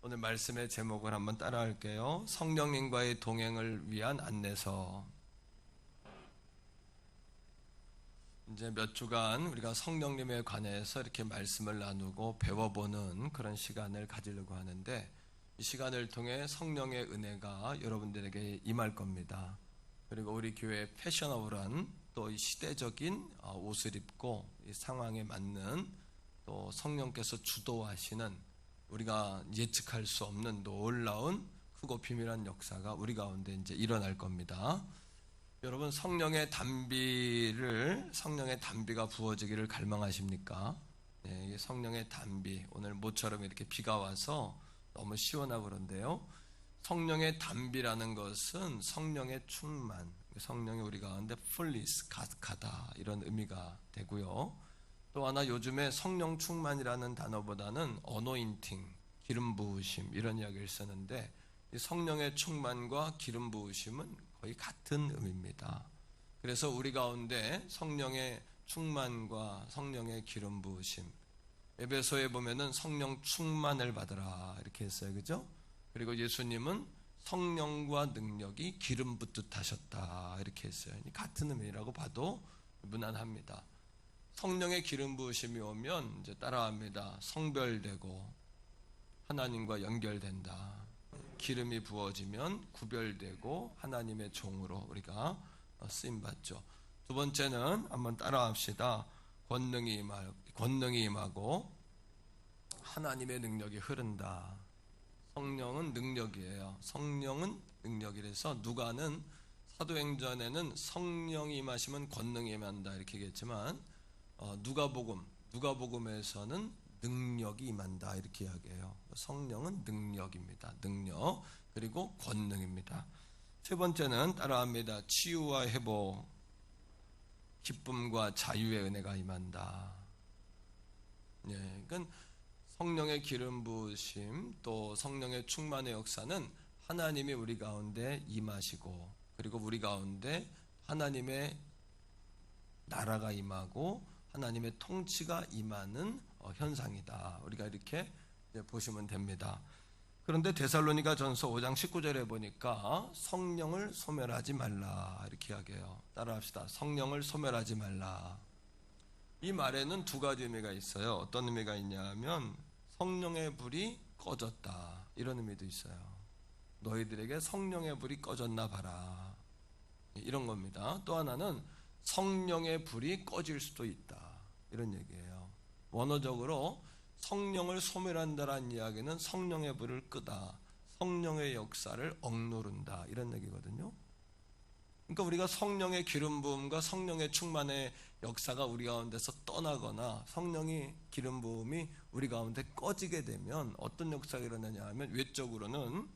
오늘 말씀의 제목을 한번 따라할게요. 성령님과의 동행을 위한 안내서. 이제 몇 주간 우리가 성령님에 관해서 이렇게 말씀을 나누고 배워보는 그런 시간을 가지려고 하는데, 이 시간을 통해 성령의 은혜가 여러분들에게 임할 겁니다. 그리고 우리 교회의 패셔너블한 또 이 시대적인 옷을 입고 이 상황에 맞는 또 성령께서 주도하시는 우리가 예측할 수 없는 놀라운 크고 비밀한 역사가 우리 가운데 이제 일어날 겁니다. 여러분, 성령의 담비가 부어지기를 갈망하십니까? 네, 성령의 담비, 오늘 모처럼 이렇게 비가 와서 너무 시원하고 그런데요. 성령의 담비라는 것은 성령의 충만, 성령이 우리 가운데 풀리스, 가득하다, 이런 의미가 되고요. 또 하나, 요즘에 성령 충만이라는 단어보다는 어노인팅, 기름 부으심, 이런 이야기를 쓰는데, 이 성령의 충만과 기름 부으심은 거의 같은 의미입니다. 그래서 우리 가운데 성령의 충만과 성령의 기름 부으심, 에베소에 보면은 성령 충만을 받으라 이렇게 했어요, 그죠? 그리고 예수님은 성령과 능력이 기름 붓듯 하셨다 이렇게 했어요. 같은 의미라고 봐도 무난합니다. 성령의 기름 부으심이 오면 이제 따라합니다. 성별되고 하나님과 연결된다. 기름이 부어지면 구별되고 하나님의 종으로 우리가 쓰임받죠. 두 번째는 한번 따라합시다. 권능이 임하고 하나님의 능력이 흐른다. 성령은 능력이에요. 성령은 능력이라서 누가는 사도행전에는 성령이 임하시면 권능이 임한다 이렇게 얘기했지만, 누가복음에서는 능력이 임한다 이렇게 이야기해요. 성령은 능력입니다. 능력, 그리고 권능입니다. 세 번째는 따라합니다. 치유와 회복, 기쁨과 자유의 은혜가 임한다. 예, 그러니까 성령의 기름 부으심, 또 성령의 충만의 역사는 하나님이 우리 가운데 임하시고, 그리고 우리 가운데 하나님의 나라가 임하고 하나님의 통치가 임하는 현상이다. 우리가 이렇게 보시면 됩니다. 그런데 데살로니가 전서 5장 19절에 보니까 성령을 소멸하지 말라 이렇게 이야기해요. 따라합시다. 성령을 소멸하지 말라. 이 말에는 두 가지 의미가 있어요. 어떤 의미가 있냐 하면 성령의 불이 꺼졌다 이런 의미도 있어요. 너희들에게 성령의 불이 꺼졌나 봐라 이런 겁니다. 또 하나는 성령의 불이 꺼질 수도 있다 이런 얘기예요. 원어적으로 성령을 소멸한다라는 이야기는 성령의 불을 끄다, 성령의 역사를 억누른다 이런 얘기거든요. 그러니까 우리가 성령의 기름 부음과 성령의 충만의 역사가 우리 가운데서 떠나거나 성령이 기름 부음이 우리 가운데 꺼지게 되면 어떤 역사가 일어나냐 하면, 외적으로는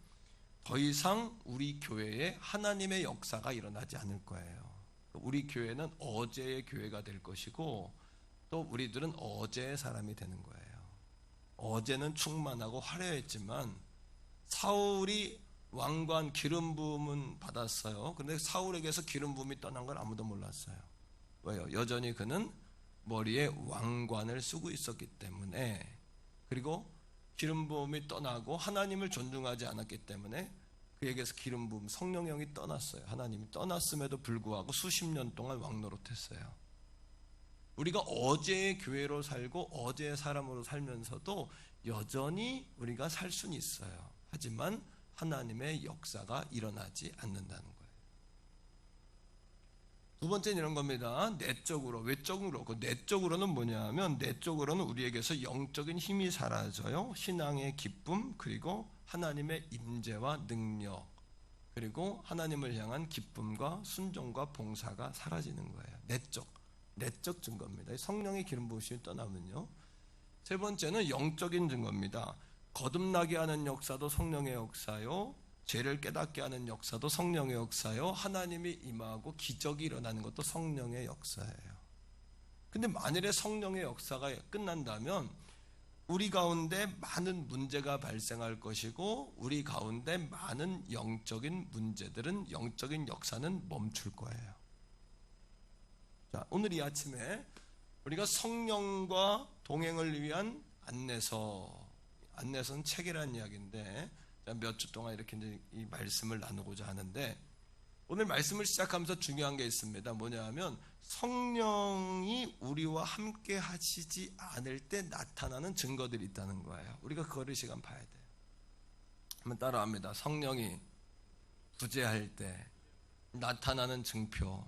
더 이상 우리 교회에 하나님의 역사가 일어나지 않을 거예요. 우리 교회는 어제의 교회가 될 것이고, 또 우리들은 어제의 사람이 되는 거예요. 어제는 충만하고 화려했지만 사울이 왕관 기름 부음은 받았어요. 그런데 사울에게서 기름 부음이 떠난 걸 아무도 몰랐어요. 왜요? 여전히 그는 머리에 왕관을 쓰고 있었기 때문에, 그리고 기름 부음이 떠나고 하나님을 존중하지 않았기 때문에 그에게서 기름 부음, 성령의 영이 떠났어요. 하나님이 떠났음에도 불구하고 수십 년 동안 왕노릇했어요. 우리가 어제의 교회로 살고 어제의 사람으로 살면서도 여전히 우리가 살 수는 있어요. 하지만 하나님의 역사가 일어나지 않는다는 거예요. 두 번째는 이런 겁니다. 내적으로, 외적으로. 그 내적으로는 뭐냐 하면, 내적으로는 우리에게서 영적인 힘이 사라져요. 신앙의 기쁨, 그리고 하나님의 임재와 능력, 그리고 하나님을 향한 기쁨과 순종과 봉사가 사라지는 거예요. 내적 증거입니다. 성령의 기름 부으심이 떠나면요. 세 번째는 영적인 증거입니다. 거듭나게 하는 역사도 성령의 역사요, 죄를 깨닫게 하는 역사도 성령의 역사요, 하나님이 임하고 기적이 일어나는 것도 성령의 역사예요. 근데 만일에 성령의 역사가 끝난다면 우리 가운데 많은 문제가 발생할 것이고, 우리 가운데 많은 영적인 문제들은, 영적인 역사는 멈출 거예요. 자, 오늘 이 아침에 우리가 성령과 동행을 위한 안내서, 안내선 책이라는 이야기인데 몇 주 동안 이렇게 이제 이 말씀을 나누고자 하는데, 오늘 말씀을 시작하면서 중요한 게 있습니다. 뭐냐 하면 성령이 우리와 함께 하시지 않을 때 나타나는 증거들이 있다는 거예요. 우리가 그거를 시간 봐야 돼요. 한번 따라합니다. 성령이 부재할 때 나타나는 증표.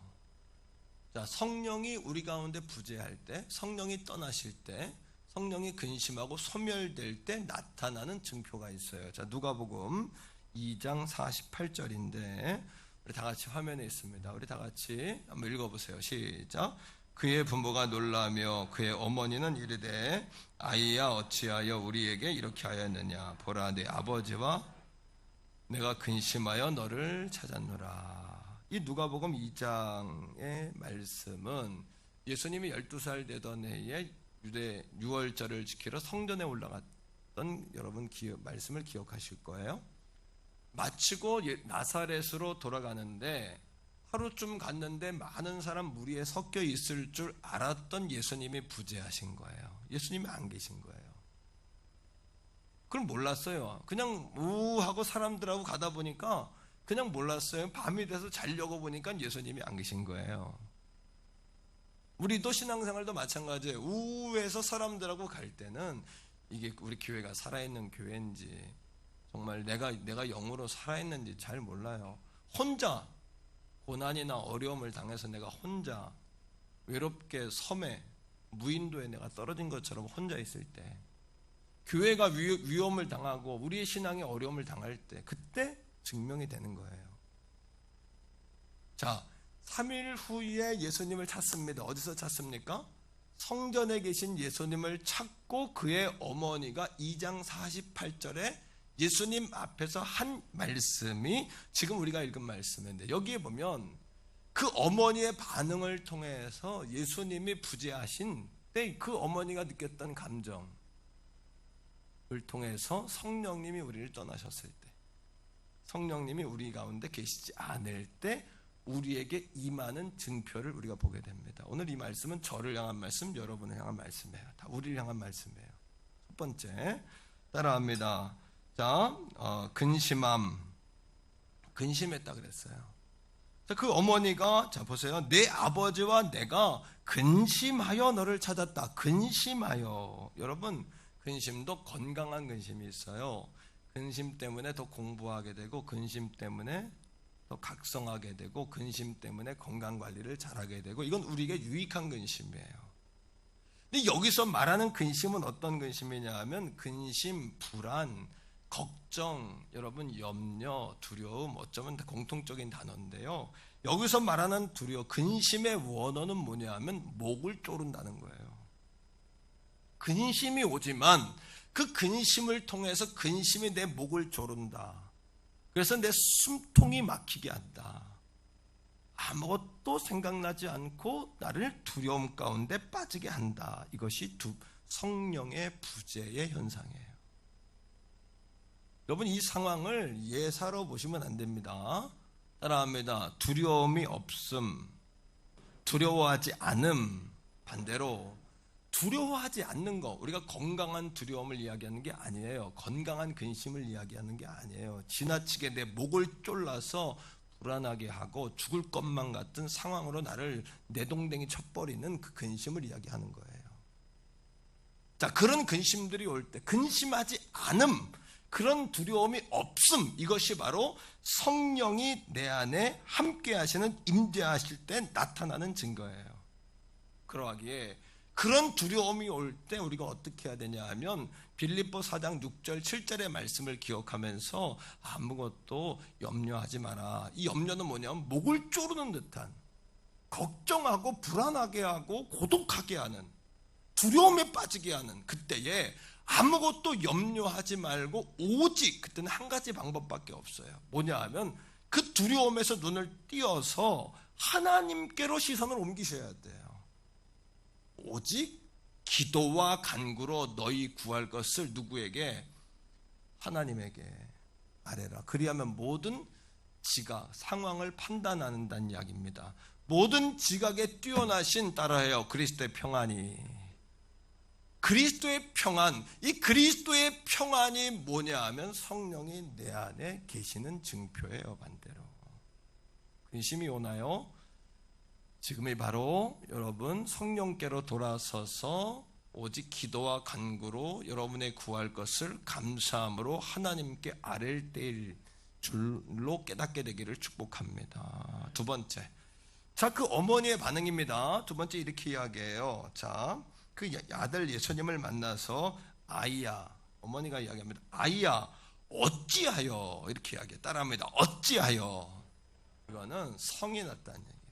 자, 성령이 우리 가운데 부재할 때, 성령이 떠나실 때, 성령이 근심하고 소멸될 때 나타나는 증표가 있어요. 자, 누가복음 2장 48절인데 우리 다 같이 화면에 있습니다. 우리 다 같이 한번 읽어보세요. 시작. 그의 부모가 놀라며 그의 어머니는 이르되 아이야 어찌하여 우리에게 이렇게 하였느냐. 보라 내 아버지와 내가 근심하여 너를 찾았노라. 이 누가복음 2장의 말씀은 예수님이 12살 되던 해에 유대 유월절을 지키러 성전에 올라갔던 여러분 말씀을 기억하실 거예요. 마치고 나사렛으로 돌아가는데 하루쯤 갔는데 많은 사람 무리에 섞여 있을 줄 알았던 예수님이 부재하신 거예요. 예수님이 안 계신 거예요. 그럼 몰랐어요. 그냥 우하고 사람들하고 가다 보니까 그냥 몰랐어요. 밤이 돼서 자려고 보니까 예수님이 안 계신 거예요. 우리도 신앙생활도 마찬가지예요. 우에서 사람들하고 갈 때는 이게 우리 교회가 살아있는 교회인지 정말 내가 영으로 살아있는지 잘 몰라요. 혼자 고난이나 어려움을 당해서 내가 혼자 외롭게 섬에 무인도에 내가 떨어진 것처럼 혼자 있을 때, 교회가 위험을 당하고 우리의 신앙이 어려움을 당할 때, 그때 증명이 되는 거예요. 자, 3일 후에 예수님을 찾습니다. 어디서 찾습니까? 성전에 계신 예수님을 찾고 그의 어머니가 2장 48절에 예수님 앞에서 한 말씀이 지금 우리가 읽은 말씀인데, 여기에 보면 그 어머니의 반응을 통해서 예수님이 부재하신 때 그 어머니가 느꼈던 감정을 통해서 성령님이 우리를 떠나셨을 때, 성령님이 우리 가운데 계시지 않을 때 우리에게 임하는 증표를 우리가 보게 됩니다. 오늘 이 말씀은 저를 향한 말씀, 여러분을 향한 말씀이에요. 다 우리를 향한 말씀이에요. 첫 번째, 따라합니다. 자, 근심했다 그랬어요. 자, 그 어머니가, 자 보세요. 내 아버지와 내가 근심하여 너를 찾았다. 근심하여. 여러분, 근심도 건강한 근심이 있어요. 근심 때문에 더 공부하게 되고, 근심 때문에 더 각성하게 되고, 근심 때문에 건강관리를 잘하게 되고, 이건 우리에게 유익한 근심이에요. 근데 여기서 말하는 근심은 어떤 근심이냐 하면 근심, 불안, 걱정, 여러분 염려, 두려움, 어쩌면 다 공통적인 단어인데요. 여기서 말하는 근심의 원어는 뭐냐 하면 목을 조른다는 거예요. 근심이 오지만 그 근심을 통해서 근심이 내 목을 조른다. 그래서 내 숨통이 막히게 한다. 아무것도 생각나지 않고 나를 두려움 가운데 빠지게 한다. 이것이 성령의 부재의 현상이에요. 여러분, 이 상황을 예사로 보시면 안 됩니다. 따라합니다. 두려움이 없음, 두려워하지 않음. 반대로 두려워하지 않는 거, 우리가 건강한 두려움을 이야기하는 게 아니에요. 건강한 근심을 이야기하는 게 아니에요. 지나치게 내 목을 졸라서 불안하게 하고 죽을 것만 같은 상황으로 나를 내동댕이 쳐버리는 그 근심을 이야기하는 거예요. 자, 그런 근심들이 올 때 근심하지 않음, 그런 두려움이 없음, 이것이 바로 성령이 내 안에 함께 하시는, 임재하실 때 나타나는 증거예요. 그러하기에 그런 두려움이 올 때 우리가 어떻게 해야 되냐 하면 빌립보 4장 6절 7절의 말씀을 기억하면서 아무것도 염려하지 마라. 이 염려는 뭐냐면 목을 조르는 듯한, 걱정하고 불안하게 하고 고독하게 하는, 두려움에 빠지게 하는 그때에 아무것도 염려하지 말고 오직, 그때는 한 가지 방법밖에 없어요. 뭐냐 하면 그 두려움에서 눈을 띄어서 하나님께로 시선을 옮기셔야 돼요. 오직 기도와 간구로 너희 구할 것을 누구에게? 하나님에게 아뢰라. 그리하면 모든 지각, 상황을 판단한다는 이야기입니다. 모든 지각에 뛰어나신, 따라해요, 그리스도의 평안이, 그리스도의 평안, 이 그리스도의 평안이 뭐냐 하면 성령이 내 안에 계시는 증표예요. 반대로 근심이 오나요? 지금이 바로 여러분 성령께로 돌아서서 오직 기도와 간구로 여러분의 구할 것을 감사함으로 하나님께 아뢰를 떼일 줄로 깨닫게 되기를 축복합니다. 두 번째, 자, 그 어머니의 반응입니다. 두 번째 이렇게 이야기해요. 자, 그 아들 예수님을 만나서 아이야, 어머니가 이야기합니다. 아이야, 어찌하여, 이렇게 이야기해. 따라합니다. 어찌하여. 이거는 성이 났다는 얘기예요.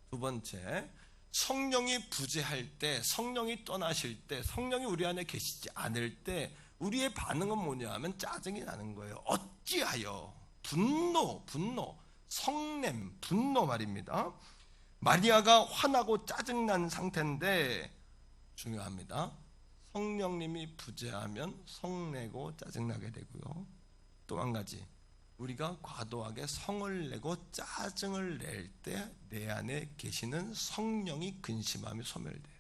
두 번째, 성령이 부재할 때, 성령이 떠나실 때, 성령이 우리 안에 계시지 않을 때 우리의 반응은 뭐냐 하면 짜증이 나는 거예요. 어찌하여. 분노, 성냄, 분노 말입니다. 마리아가 화나고 짜증난 상태인데 중요합니다. 성령님이 부재하면 성내고 짜증나게 되고요. 또 한 가지, 우리가 과도하게 성을 내고 짜증을 낼 때 내 안에 계시는 성령이 근심하며 소멸돼요.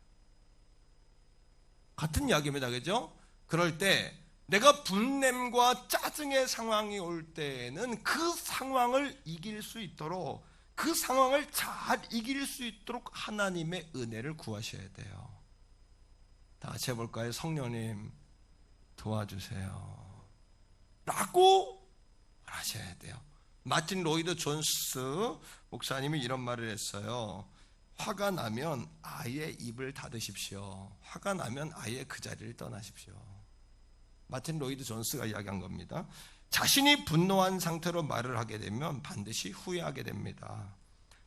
같은 이야기입니다. 그죠? 그럴 때 내가 분냄과 짜증의 상황이 올 때에는 그 상황을 이길 수 있도록, 그 상황을 잘 이길 수 있도록 하나님의 은혜를 구하셔야 돼요. 다 같이 해볼까요? 성령님 도와주세요 라고 하셔야 돼요. 마틴 로이드 존스 목사님이 이런 말을 했어요. 화가 나면 아예 입을 닫으십시오. 화가 나면 아예 그 자리를 떠나십시오. 마틴 로이드 존스가 이야기한 겁니다. 자신이 분노한 상태로 말을 하게 되면 반드시 후회하게 됩니다.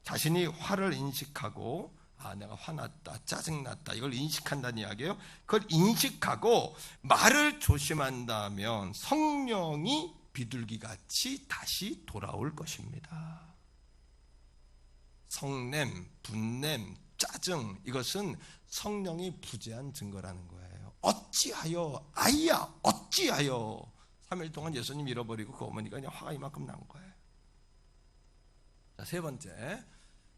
자신이 화를 인식하고 내가 화났다, 짜증났다, 이걸 인식한다는 이야기예요. 그걸 인식하고 말을 조심한다면 성령이 비둘기같이 다시 돌아올 것입니다. 성냄, 분냄, 짜증, 이것은 성령이 부재한 증거라는 거예요. 어찌하여, 아이야, 어찌하여. 3일 동안 예수님 잃어버리고 그 어머니가 그냥 화가 이만큼 난 거예요. 자, 세 번째,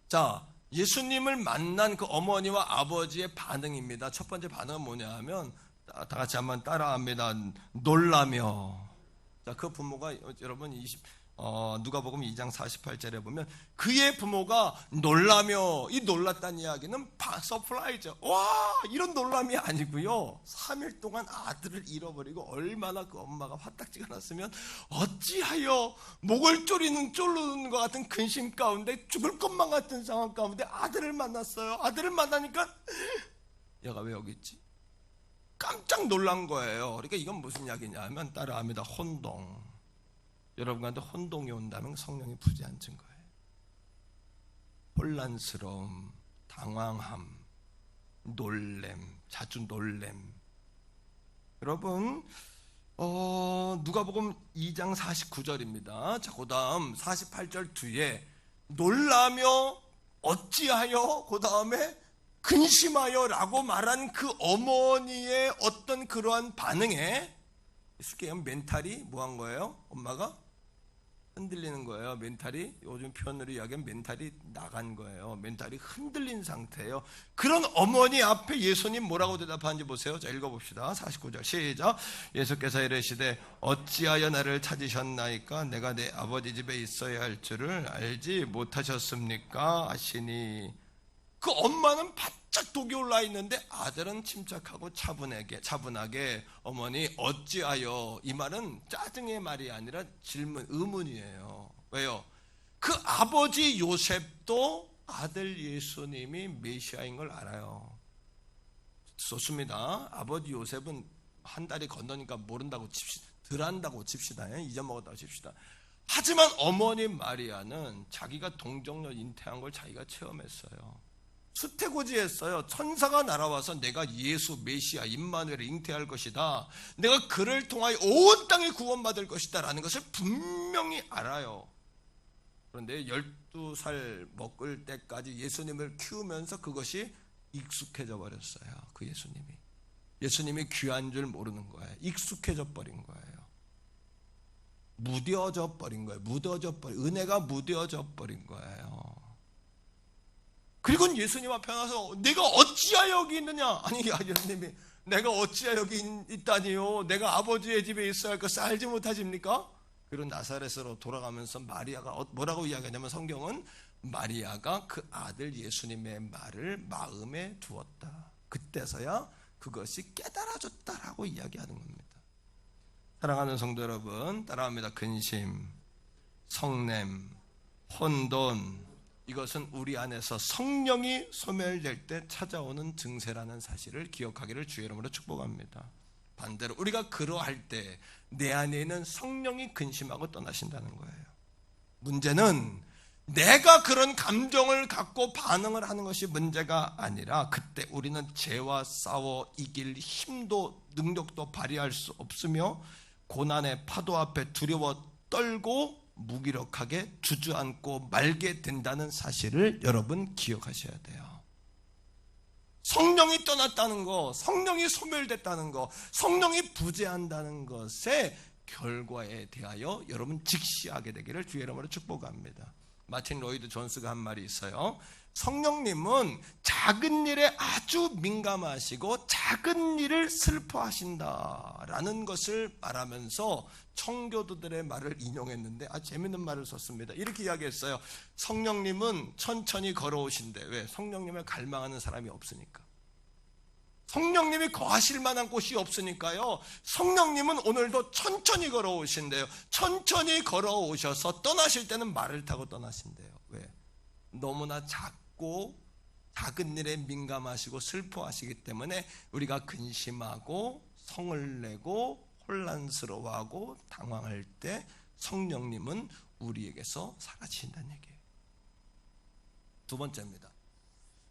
자, 예수님을 만난 그 어머니와 아버지의 반응입니다. 첫 번째 반응은 뭐냐 하면 다 같이 한번 따라합니다. 놀라며. 자, 그 부모가 여러분 누가복음 2장 48절에 보면 그의 부모가 놀라며, 이 놀랐다는 이야기는 서프라이즈, 와, 이런 놀람이 아니고요. 3일 동안 아들을 잃어버리고 얼마나 그 엄마가 화딱지가 났으면 어찌하여 목을 쪼르는 것 같은 근심 가운데, 죽을 것만 같은 상황 가운데 아들을 만났어요. 아들을 만나니까 얘가 왜 여기 있지? 깜짝 놀란 거예요. 그러니까 이건 무슨 이야기냐 하면 따라합니다. 혼동. 여러분 가운데 혼동이 온다면 성령이 부재한 증거예요. 혼란스러움, 당황함, 놀램, 자주 놀램. 여러분 누가복음 2장 49절입니다. 자, 그 다음 48절 뒤에 놀라며 어찌하여, 그 다음에 근심하여 라고 말한 그 어머니의 어떤 그러한 반응에 쉽게 얘기하면 멘탈이 뭐한 거예요? 엄마가 흔들리는 거예요. 멘탈이, 요즘 표현으로 이야기하면 멘탈이 나간 거예요. 멘탈이 흔들린 상태예요. 그런 어머니 앞에 예수님 뭐라고 대답하는지 보세요. 자, 읽어봅시다. 49절 시작. 예수께서 이르시되 어찌하여 나를 찾으셨나이까? 내가 내 아버지 집에 있어야 할 줄을 알지 못하셨습니까? 하시니, 그 엄마는 바짝 독이 올라 있는데 아들은 침착하고 차분하게 어머니 어찌하여, 이 말은 짜증의 말이 아니라 질문, 의문이에요. 왜요? 그 아버지 요셉도 아들 예수님이 메시아인 걸 알아요. 좋습니다. 아버지 요셉은 한 달이 건너니까 모른다고 칩시다. 덜 한다고 칩시다. 잊어먹었다고 칩시다. 하지만 어머니 마리아는 자기가 동정녀 잉태한 걸 자기가 체험했어요. 수태고지했어요. 천사가 날아와서 내가 예수 메시아 임마누엘을 잉태할 것이다, 내가 그를 통하여 온 땅이 구원받을 것이다 라는 것을 분명히 알아요. 그런데 12살 먹을 때까지 예수님을 키우면서 그것이 익숙해져 버렸어요. 그 예수님이 귀한 줄 모르는 거예요. 익숙해져 버린 거예요. 무뎌져 버린 거예요. 은혜가 무뎌져 버린 거예요. 그리고 예수님 앞에 나서 내가 어찌하여 여기 있느냐? 아니, 예수님이 내가 어찌하여 여기 있다니요? 내가 아버지의 집에 있어야 할 것을 알지 못하십니까? 그리고 나사렛으로 돌아가면서 마리아가 뭐라고 이야기하냐면 성경은 마리아가 그 아들 예수님의 말을 마음에 두었다. 그때서야 그것이 깨달아졌다라고 이야기하는 겁니다. 사랑하는 성도 여러분, 따라합니다. 근심, 성냄, 혼돈, 이것은 우리 안에서 성령이 소멸될 때 찾아오는 증세라는 사실을 기억하기를 주의 이름으로 축복합니다. 반대로 우리가 그러할 때 내 안에 있는 성령이 근심하고 떠나신다는 거예요. 문제는 내가 그런 감정을 갖고 반응을 하는 것이 문제가 아니라 그때 우리는 죄와 싸워 이길 힘도 능력도 발휘할 수 없으며 고난의 파도 앞에 두려워 떨고 무기력하게 주저앉고 말게 된다는 사실을 여러분 기억하셔야 돼요. 성령이 떠났다는 거, 성령이 소멸됐다는 거, 성령이 부재한다는 것의 결과에 대하여 여러분 직시하게 되기를 주의 이름으로 축복합니다. 마틴 로이드 존스가 한 말이 있어요. 성령님은 작은 일에 아주 민감하시고 작은 일을 슬퍼하신다라는 것을 말하면서 청교도들의 말을 인용했는데 아주 재밌는 말을 썼습니다. 이렇게 이야기했어요. 성령님은 천천히 걸어오신대. 왜? 성령님을 갈망하는 사람이 없으니까. 성령님이 거하실 만한 곳이 없으니까요. 성령님은 오늘도 천천히 걸어오신대요. 천천히 걸어오셔서 떠나실 때는 말을 타고 떠나신대요. 왜? 너무나 작고 작은 일에 민감하시고 슬퍼하시기 때문에 우리가 근심하고 성을 내고 혼란스러워하고 당황할 때 성령님은 우리에게서 사라지신다는 얘기예요. 두 번째입니다.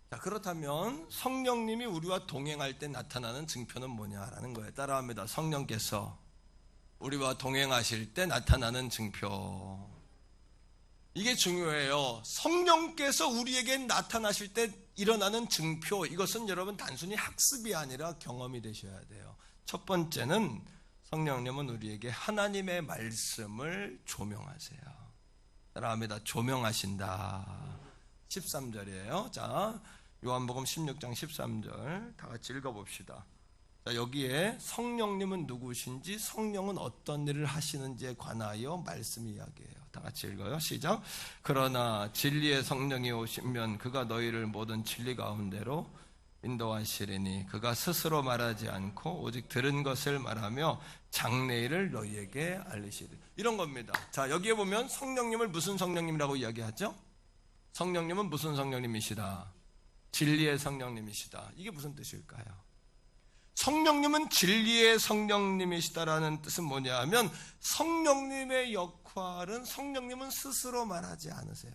자, 그렇다면 성령님이 우리와 동행할 때 나타나는 증표는 뭐냐라는 거예요. 따라합니다. 성령께서 우리와 동행하실 때 나타나는 증표. 이게 중요해요. 성령께서 우리에게 나타나실 때 일어나는 증표, 이것은 여러분 단순히 학습이 아니라 경험이 되셔야 돼요. 첫 번째는 성령님은 우리에게 하나님의 말씀을 조명하세요. 따라합니다. 조명하신다. 13절이에요. 자, 요한복음 16장 13절 다 같이 읽어봅시다. 자, 여기에 성령님은 누구신지, 성령은 어떤 일을 하시는지에 관하여 말씀 이야기해요. 다 같이 읽어요. 시작. 그러나 진리의 성령이 오시면 그가 너희를 모든 진리 가운데로 인도하시리니 그가 스스로 말하지 않고 오직 들은 것을 말하며 장래일을 너희에게 알리시리. 이런 겁니다. 자, 여기에 보면 성령님을 무슨 성령님이라고 이야기하죠? 성령님은 무슨 성령님이시다? 진리의 성령님이시다. 이게 무슨 뜻일까요? 성령님은 진리의 성령님이시다라는 뜻은 뭐냐 하면 성령님의 역할은 성령님은 스스로 말하지 않으세요.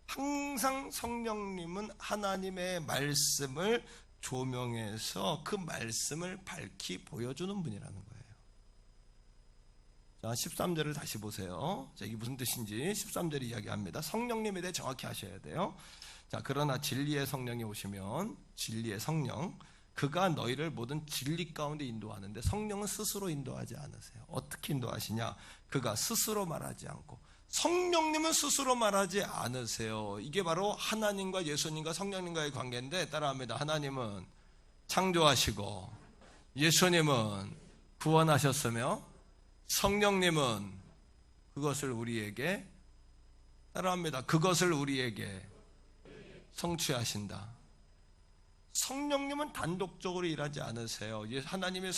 항상 성령님은 하나님의 말씀을 조명해서 그 말씀을 밝히 보여주는 분이라는 거예요. 자, 13절을 다시 보세요. 자, 이게 무슨 뜻인지 13절이 이야기합니다. 성령님에 대해 정확히 아셔야 돼요. 자, 그러나 진리의 성령이 오시면 진리의 성령, 그가 너희를 모든 진리 가운데 인도하는데 성령은 스스로 인도하지 않으세요. 어떻게 인도하시냐? 그가 스스로 말하지 않고. 성령님은 스스로 말하지 않으세요. 이게 바로 하나님과 예수님과 성령님과의 관계인데, 따라합니다. 하나님은 창조하시고 예수님은 구원하셨으며 성령님은 그것을 우리에게, 따라합니다. 그것을 우리에게 성취하신다. 성령님은 단독적으로 일하지 않으세요. 하나님의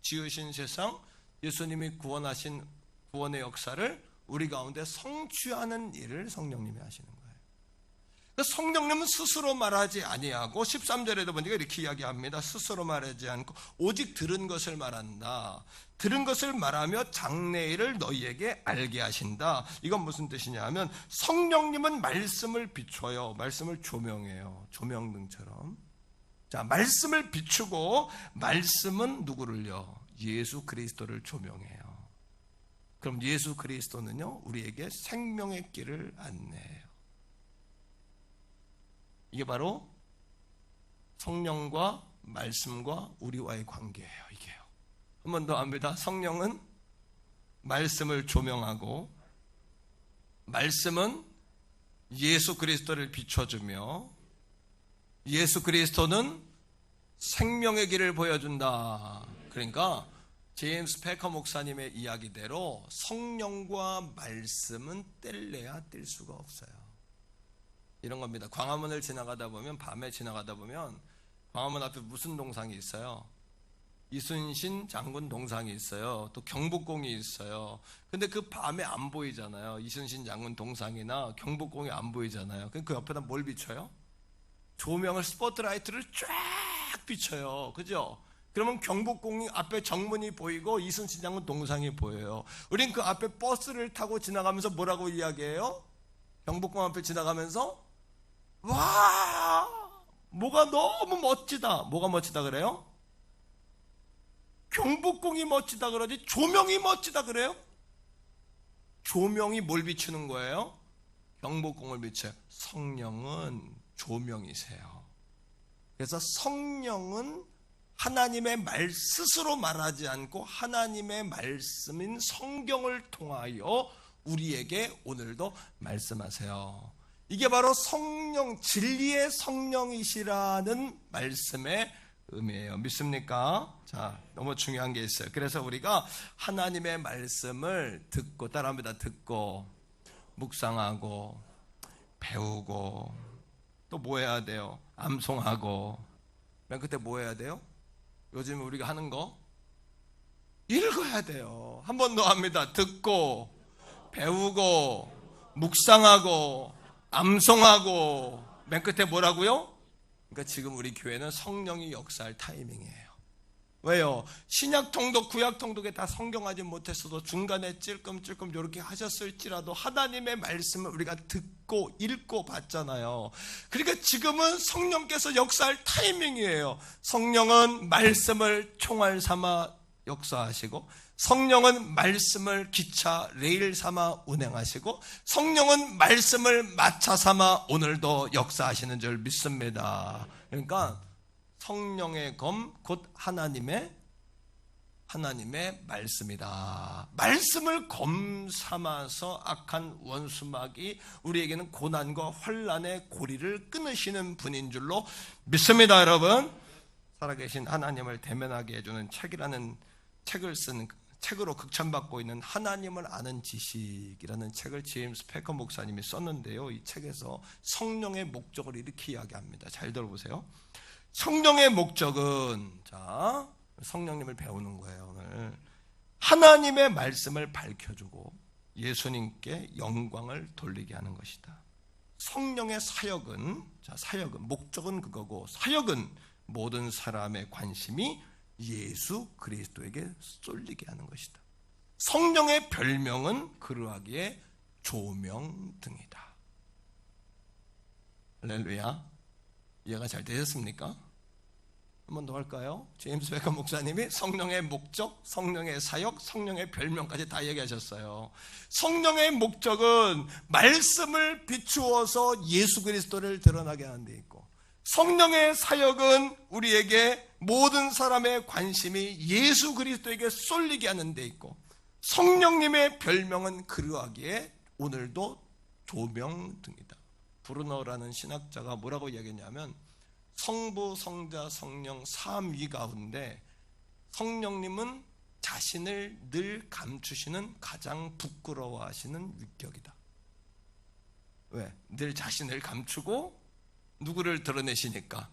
지으신 세상, 예수님이 구원하신 구원의 역사를 우리 가운데 성취하는 일을 성령님이 하시는 거예요. 성령님은 스스로 말하지 아니하고 13절에도 보니까 이렇게 이야기합니다. 스스로 말하지 않고 오직 들은 것을 말한다. 들은 것을 말하며 장래일을 너희에게 알게 하신다. 이건 무슨 뜻이냐 하면 성령님은 말씀을 비춰요. 말씀을 조명해요. 조명등처럼. 자, 말씀을 비추고 말씀은 누구를요? 예수 그리스도를 조명해요. 그럼 예수 그리스도는요, 우리에게 생명의 길을 안내해요. 이게 바로 성령과 말씀과 우리와의 관계예요. 이게요. 한 번 더 합니다. 성령은 말씀을 조명하고 말씀은 예수 그리스도를 비춰주며 예수 그리스도는 생명의 길을 보여준다. 그러니까 제임스 패커 목사님의 이야기대로 성령과 말씀은 뗄래야 뗄 수가 없어요. 이런 겁니다. 광화문을 지나가다 보면, 밤에 지나가다 보면 광화문 앞에 무슨 동상이 있어요? 이순신 장군 동상이 있어요. 또 경복궁이 있어요. 근데 그 밤에 안 보이잖아요. 이순신 장군 동상이나 경복궁이 안 보이잖아요. 그 옆에다 뭘 비춰요? 조명을, 스포트라이트를 쫙 비춰요. 그죠? 그러면 경복궁 앞에 정문이 보이고 이순신 장군 동상이 보여요. 우린 그 앞에 버스를 타고 지나가면서 뭐라고 이야기해요? 경복궁 앞에 지나가면서 와, 뭐가 너무 멋지다. 뭐가 멋지다 그래요? 경복궁이 멋지다 그러지 조명이 멋지다 그래요? 조명이 뭘 비추는 거예요? 경복궁을 비춰요. 성령은 조명이세요. 그래서 성령은 하나님의 말 스스로 말하지 않고 하나님의 말씀인 성경을 통하여 우리에게 오늘도 말씀하세요. 이게 바로 성령, 진리의 성령이시라는 말씀의 의미예요. 믿습니까? 자, 너무 중요한 게 있어요. 그래서 우리가 하나님의 말씀을 듣고, 따라합니다. 듣고, 묵상하고, 배우고, 또 뭐 해야 돼요? 암송하고, 맨 끝에 뭐 해야 돼요? 요즘 우리가 하는 거 읽어야 돼요. 한 번 더 합니다. 듣고, 배우고, 묵상하고, 암송하고, 맨 끝에 뭐라고요? 그러니까 지금 우리 교회는 성령이 역사할 타이밍이에요. 왜요? 신약 통독, 구약 통독에 다 성경하지 못했어도 중간에 찔끔찔끔 이렇게 하셨을지라도 하나님의 말씀을 우리가 듣고 읽고 봤잖아요. 그러니까 지금은 성령께서 역사할 타이밍이에요. 성령은 말씀을 총알 삼아 역사하시고, 성령은 말씀을 기차 레일 삼아 운행하시고, 성령은 말씀을 마차 삼아 오늘도 역사하시는 줄 믿습니다. 그러니까 성령의 검, 곧 하나님의 말씀이다. 말씀을 검 삼아서 악한 원수마귀, 우리에게는 고난과 환난의 고리를 끊으시는 분인 줄로 믿습니다. 여러분, 살아계신 하나님을 대면하게 해주는 책이라는 책을 쓴, 책으로 극찬받고 있는 하나님을 아는 지식이라는 책을 제임스 패커 목사님이 썼는데요. 이 책에서 성령의 목적을 이렇게 이야기합니다. 잘 들어보세요. 성령의 목적은, 자, 성령님을 배우는 거예요. 오늘 하나님의 말씀을 밝혀주고 예수님께 영광을 돌리게 하는 것이다. 성령의 사역은, 자, 사역은, 목적은 그거고, 사역은 모든 사람의 관심이 예수 그리스도에게 쏠리게 하는 것이다. 성령의 별명은 그러하기에 조명등이다. 할렐루야. 이해가 잘 되셨습니까? 한 번 더 할까요? 제임스 베커 목사님이 성령의 목적, 성령의 사역, 성령의 별명까지 다 얘기하셨어요. 성령의 목적은 말씀을 비추어서 예수 그리스도를 드러나게 하는 데 있고, 성령의 사역은 우리에게 모든 사람의 관심이 예수 그리스도에게 쏠리게 하는 데 있고, 성령님의 별명은 그러하기에 오늘도 조명등이다. 브루너라는 신학자가 뭐라고 이야기했냐면, 성부, 성자, 성령 삼위 가운데 성령님은 자신을 늘 감추시는 가장 부끄러워하시는 위격이다. 왜? 늘 자신을 감추고 누구를 드러내시니까?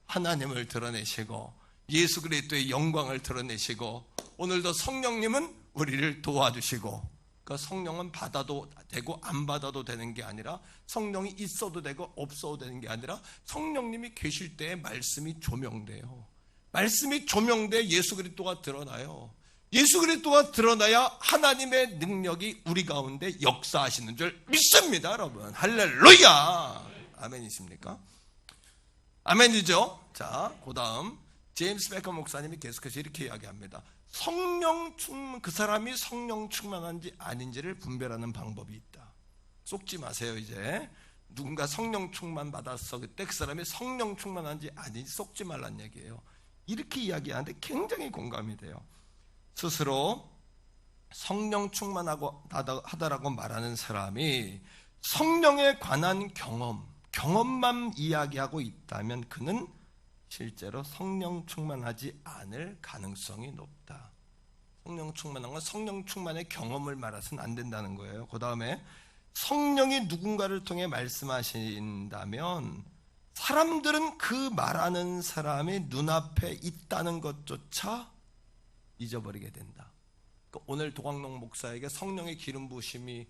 하나님을 드러내시고 예수 그리스도의 영광을 드러내시고, 오늘도 성령님은 우리를 도와주시고, 그러니까 성령은 받아도 되고 안 받아도 되는 게 아니라, 성령이 있어도 되고 없어도 되는 게 아니라, 성령님이 계실 때에 말씀이 조명돼요. 말씀이 조명돼 예수 그리스도가 드러나요. 예수 그리스도가 드러나야 하나님의 능력이 우리 가운데 역사하시는 줄 믿습니다. 여러분, 할렐루야. 아멘이십니까? 아멘이죠. 자, 그 다음 제임스 베커 목사님이 계속해서 이렇게 이야기합니다. 성령 충만, 그 사람이 성령 충만한지 아닌지를 분별하는 방법이 있다. 속지 마세요. 이제 누군가 성령 충만 받았어, 그때 그 사람이 성령 충만한지 아닌지 속지 말란 얘기예요. 이렇게 이야기하는데 굉장히 공감이 돼요. 스스로 성령 충만하고 하다라고 말하는 사람이 성령에 관한 경험만 이야기하고 있다면 그는 실제로 성령 충만하지 않을 가능성이 높다. 성령 충만한 건 성령 충만의 경험을 말해서는 안 된다는 거예요. 그 다음에 성령이 누군가를 통해 말씀하신다면 사람들은 그 말하는 사람이 눈앞에 있다는 것조차 잊어버리게 된다. 그러니까 오늘 도광록 목사에게 성령의 기름 부으심이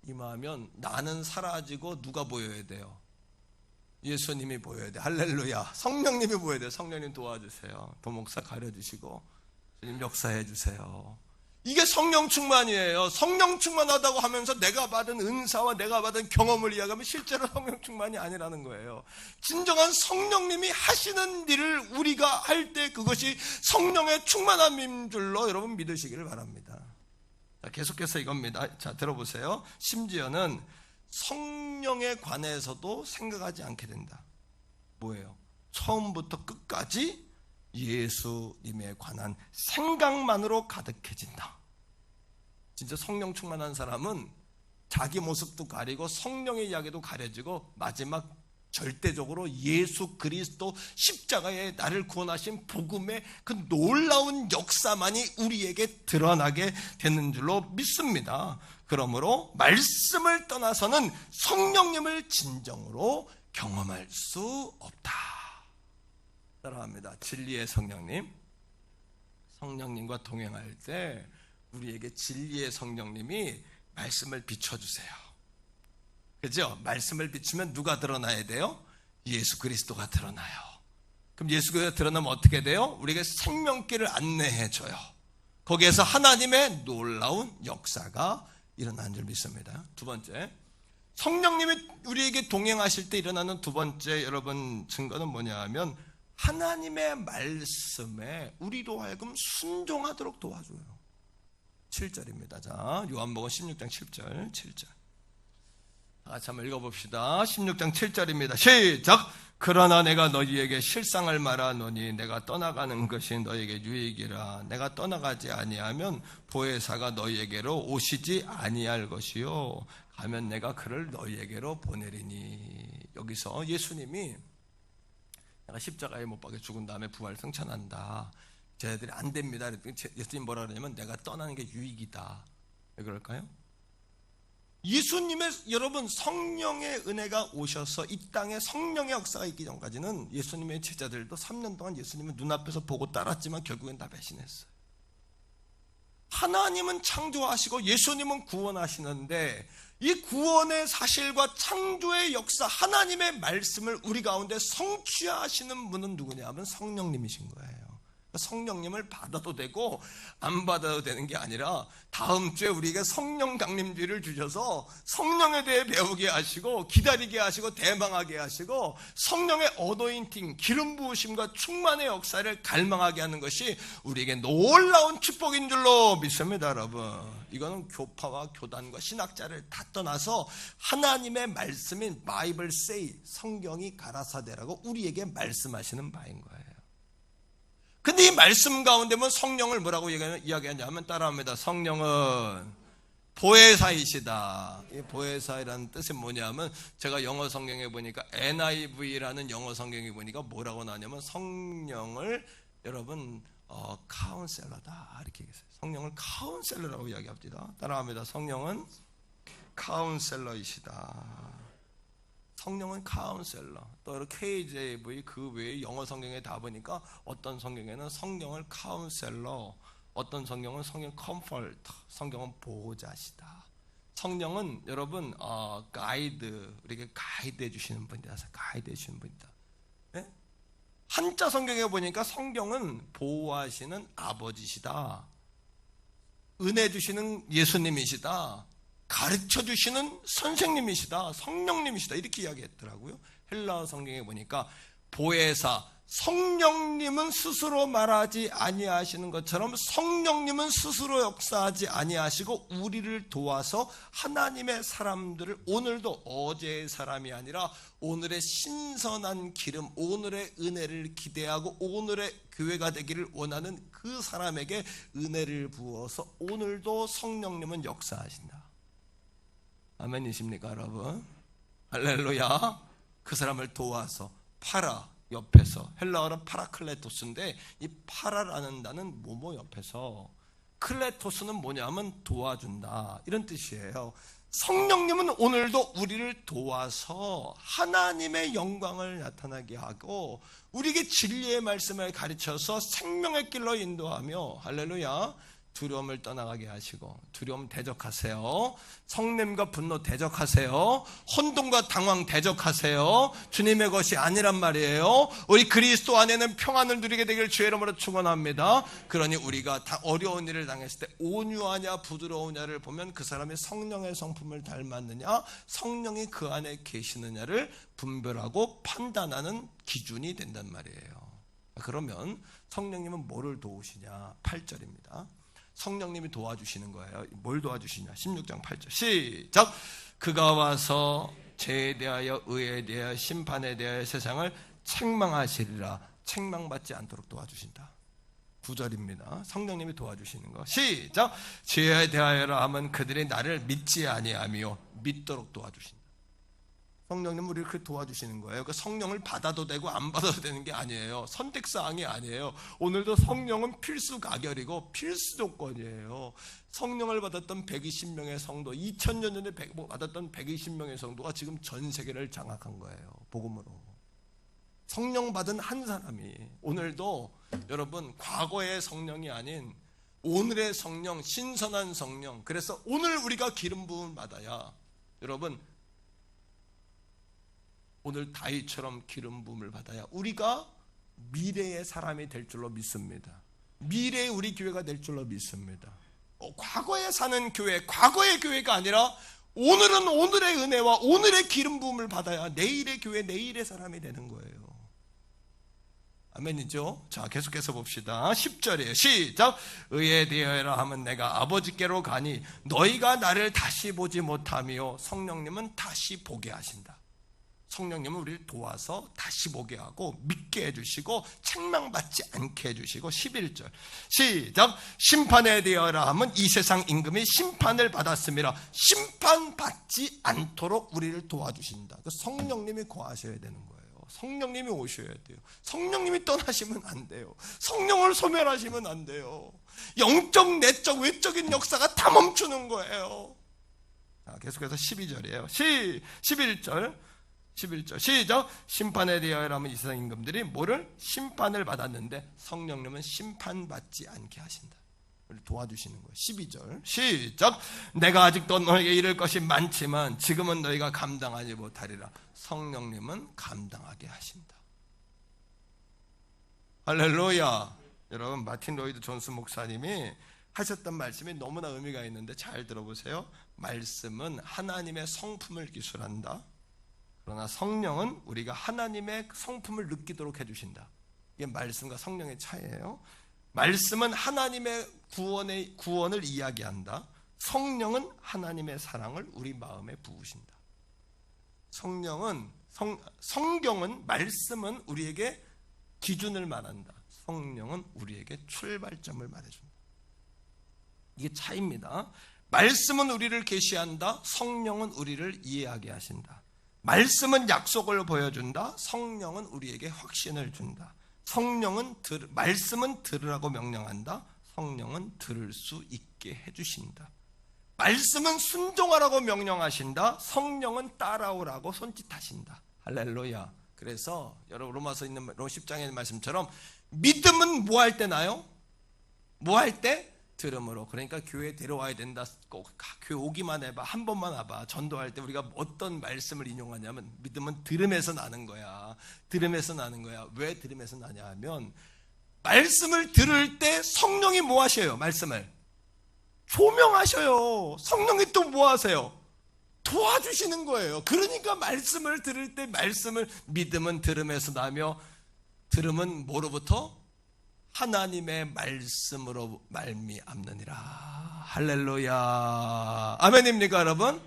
임하면 나는 사라지고 누가 보여야 돼요? 예수님이 보여야 돼. 할렐루야. 성령님이 보여야 돼요. 성령님 도와주세요. 도목사 가려주시고 주님 역사해 주세요. 이게 성령 충만이에요. 성령 충만하다고 하면서 내가 받은 은사와 내가 받은 경험을 이야기하면 실제로 성령 충만이 아니라는 거예요. 진정한 성령님이 하시는 일을 우리가 할 때 그것이 성령의 충만함인 줄로 여러분 믿으시기를 바랍니다. 자, 계속해서 이겁니다. 자, 들어보세요. 심지어는 성령에 관해서도 생각하지 않게 된다. 뭐예요? 처음부터 끝까지 예수님에 관한 생각만으로 가득해진다. 진짜 성령 충만한 사람은 자기 모습도 가리고 성령의 이야기도 가려지고 마지막 절대적으로 예수 그리스도 십자가에 나를 구원하신 복음의 그 놀라운 역사만이 우리에게 드러나게 되는 줄로 믿습니다. 그러므로 말씀을 떠나서는 성령님을 진정으로 경험할 수 없다. 따라합니다. 진리의 성령님. 성령님과 동행할 때 우리에게 진리의 성령님이 말씀을 비춰주세요. 그죠? 말씀을 비추면 누가 드러나야 돼요? 예수 그리스도가 드러나요. 그럼 예수 그리스도가 드러나면 어떻게 돼요? 우리에게 생명길을 안내해줘요. 거기에서 하나님의 놀라운 역사가 일어나는 줄 믿습니다. 두 번째, 성령님이 우리에게 동행하실 때 일어나는 두 번째 여러분 증거는 뭐냐 하면 하나님의 말씀에 우리로 하여금 순종하도록 도와줘요. 7절입니다. 자, 요한복음 16장 7절. 같이 한번 읽어봅시다. 16장 7절입니다. 시작! 그러나 내가 너희에게 실상을 말하노니 내가 떠나가는 것이 너희에게 유익이라. 내가 떠나가지 아니하면 보혜사가 너희에게로 오시지 아니할 것이요 가면 내가 그를 너희에게로 보내리니. 여기서 예수님이 내가 십자가에 못 박혀 죽은 다음에 부활 승천한다. 쟤네들이 안 됩니다. 예수님 뭐라 그러냐면 내가 떠나는 게 유익이다. 왜 그럴까요? 예수님의 여러분 성령의 은혜가 오셔서 이 땅에 성령의 역사가 있기 전까지는 예수님의 제자들도 3년 동안 예수님을 눈앞에서 보고 따랐지만 결국엔 다 배신했어요. 하나님은 창조하시고 예수님은 구원하시는데 이 구원의 사실과 창조의 역사 하나님의 말씀을 우리 가운데 성취하시는 분은 누구냐 하면 성령님이신 거예요. 성령님을 받아도 되고 안 받아도 되는 게 아니라 다음 주에 우리에게 성령 강림주의를 주셔서 성령에 대해 배우게 하시고 기다리게 하시고 대망하게 하시고 성령의 어노인팅 기름 부으심과 충만의 역사를 갈망하게 하는 것이 우리에게 놀라운 축복인 줄로 믿습니다. 여러분, 이거는 교파와 교단과 신학자를 다 떠나서 하나님의 말씀인 바이블 세이 성경이 가라사대라고 우리에게 말씀하시는 바인 거예요. 근데 이 말씀 가운데면 성령을 뭐라고 이야기하냐면 따라합니다. 성령은 보혜사이시다. 이 보혜사이라는 뜻이 뭐냐면 제가 영어 성경에 보니까 NIV라는 영어 성경에 보니까 뭐라고 나오냐면 성령을 여러분 카운셀러다 이렇게 얘기했어요. 성령을 카운셀러라고 이야기합니다. 따라합니다. 성령은 카운셀러이시다. 성령은 카운셀러. 또 이렇게 KJV 그 외에 영어 성경에 다 보니까 어떤 성경에는 성령을 카운셀러, 어떤 성경은 성령 컴포터, 성경은 보호자시다. 성령은 여러분 가이드, 우리에게 가이드해 주시는 분이라서 가이드해 주시는 분이다. 네? 한자 성경에 보니까 성경은 보호하시는 아버지시다. 은혜 주시는 예수님이시다. 가르쳐 주시는 선생님이시다. 성령님이시다. 이렇게 이야기했더라고요. 헬라어 성경에 보니까 보혜사, 성령님은 스스로 말하지 아니하시는 것처럼 성령님은 스스로 역사하지 아니하시고 우리를 도와서 하나님의 사람들을 오늘도 어제의 사람이 아니라 오늘의 신선한 기름, 오늘의 은혜를 기대하고 오늘의 교회가 되기를 원하는 그 사람에게 은혜를 부어서 오늘도 성령님은 역사하신다. 아멘이십니까 여러분? 할렐루야. 그 사람을 도와서 파라, 옆에서, 헬라어는 파라클레토스인데 이 파라라는 단은 뭐뭐 옆에서, 클레토스는 뭐냐면 도와준다 이런 뜻이에요. 성령님은 오늘도 우리를 도와서 하나님의 영광을 나타나게 하고 우리에게 진리의 말씀을 가르쳐서 생명의 길로 인도하며, 할렐루야, 두려움을 떠나가게 하시고, 두려움 대적하세요. 성냄과 분노 대적하세요. 혼돈과 당황 대적하세요. 주님의 것이 아니란 말이에요. 우리 그리스도 안에는 평안을 누리게 되길 주의 이름으로 축원합니다. 그러니 우리가 어려운 일을 당했을 때 온유하냐 부드러우냐를 보면 그 사람이 성령의 성품을 닮았느냐, 성령이 그 안에 계시느냐를 분별하고 판단하는 기준이 된단 말이에요. 그러면 성령님은 뭐를 도우시냐? 8절입니다. 성령님이 도와주시는 거예요. 뭘 도와주시냐? 16장 8절 시작. 그가 와서 죄에 대하여 의에 대하여 심판에 대하여 세상을 책망하시리라. 책망받지 않도록 도와주신다. 9절입니다. 성령님이 도와주시는 거 시작. 죄에 대하여라 하면 그들이 나를 믿지 아니하며 믿도록 도와주신다. 성령님은 우리를 그렇게 도와주시는 거예요. 그 성령을 받아도 되고 안 받아도 되는 게 아니에요. 선택사항이 아니에요. 오늘도 성령은 필수 가결이고 필수 조건이에요. 성령을 받았던 120명의 성도, 2000년 전에 받았던 120명의 성도가 지금 전 세계를 장악한 거예요. 복음으로. 성령 받은 한 사람이 오늘도 여러분 과거의 성령이 아닌 오늘의 성령, 신선한 성령. 그래서 오늘 우리가 기름 부음을 받아야 여러분 오늘 다윗처럼 기름 부음을 받아야 우리가 미래의 사람이 될 줄로 믿습니다. 미래의 우리 교회가 될 줄로 믿습니다. 과거에 사는 교회, 과거의 교회가 아니라 오늘은 오늘의 은혜와 오늘의 기름 부음을 받아야 내일의 교회, 내일의 사람이 되는 거예요. 아멘이죠? 자, 계속해서 봅시다. 10절이에요. 시작. 의에 대하여라 하면 내가 아버지께로 가니 너희가 나를 다시 보지 못하며, 성령님은 다시 보게 하신다. 성령님은 우리를 도와서 다시 보게 하고 믿게 해주시고 책망받지 않게 해주시고. 11절 시작. 심판에 대하여라 하면 이 세상 임금이 심판을 받았음이라. 심판받지 않도록 우리를 도와주신다. 성령님이 거하셔야 되는 거예요. 성령님이 오셔야 돼요. 성령님이 떠나시면 안 돼요. 성령을 소멸하시면 안 돼요. 영적, 내적, 외적인 역사가 다 멈추는 거예요. 자, 계속해서 12절이에요 11절 시작. 심판에 대하여라면 이 세상 임금들이 뭐를? 심판을 받았는데 성령님은 심판받지 않게 하신다. 우리 도와주시는 거예요. 12절 시작. 내가 아직도 너에게 이를 것이 많지만 지금은 너희가 감당하지 못하리라. 성령님은 감당하게 하신다. 할렐루야. 여러분, 마틴 로이드 존스 목사님이 하셨던 말씀이 너무나 의미가 있는데 잘 들어보세요. 말씀은 하나님의 성품을 기술한다. 그러나 성령은 우리가 하나님의 성품을 느끼도록 해주신다. 이게 말씀과 성령의 차이예요. 말씀은 하나님의 구원을 이야기한다. 성령은 하나님의 사랑을 우리 마음에 부으신다. 성경은 말씀은 우리에게 기준을 말한다. 성령은 우리에게 출발점을 말해준다. 이게 차이입니다. 말씀은 우리를 계시한다. 성령은 우리를 이해하게 하신다. 말씀은 약속을 보여준다. 성령은 우리에게 확신을 준다. 말씀은 들으라고 명령한다. 성령은 들을 수 있게 해주신다. 말씀은 순종하라고 명령하신다. 성령은 따라오라고 손짓하신다. 할렐루야. 그래서 여러분 로마서 있는 10장에 있는 말씀처럼 믿음은 뭐 할 때 나요? 뭐 할 때? 들음으로. 그러니까 교회에 데려와야 된다. 꼭 교회 오기만 해봐. 한 번만 와봐. 전도할 때 우리가 어떤 말씀을 인용하냐면 믿음은 들음에서 나는 거야. 들음에서 나는 거야. 왜 들음에서 나냐 하면 말씀을 들을 때 성령이 뭐 하셔요? 말씀을 조명하셔요. 성령이 또 뭐 하세요? 도와주시는 거예요. 그러니까 말씀을 들을 때 믿음은 들음에서 나며, 들음은 뭐로부터? 하나님의 말씀으로 말미암느니라. 할렐루야. 아멘입니까 여러분?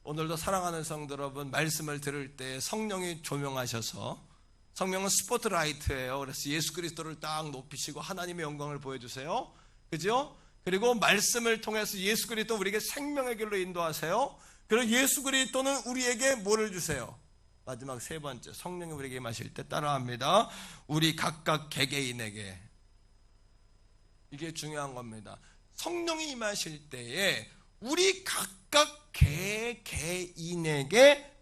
오늘도 사랑하는 성도 여러분, 말씀을 들을 때 성령이 조명하셔서, 성령은 스포트라이트예요. 그래서 예수 그리스도를 딱 높이시고 하나님의 영광을 보여주세요. 그죠? 그리고 말씀을 통해서 예수 그리스도 우리에게 생명의 길로 인도하세요. 그리고 예수 그리스도는 우리에게 뭐를 주세요? 마지막 세 번째, 성령이 우리에게 임하실 때 따라합니다. 우리 각각 개개인에게. 이게 중요한 겁니다. 성령이 임하실 때에 우리 각각 개개인에게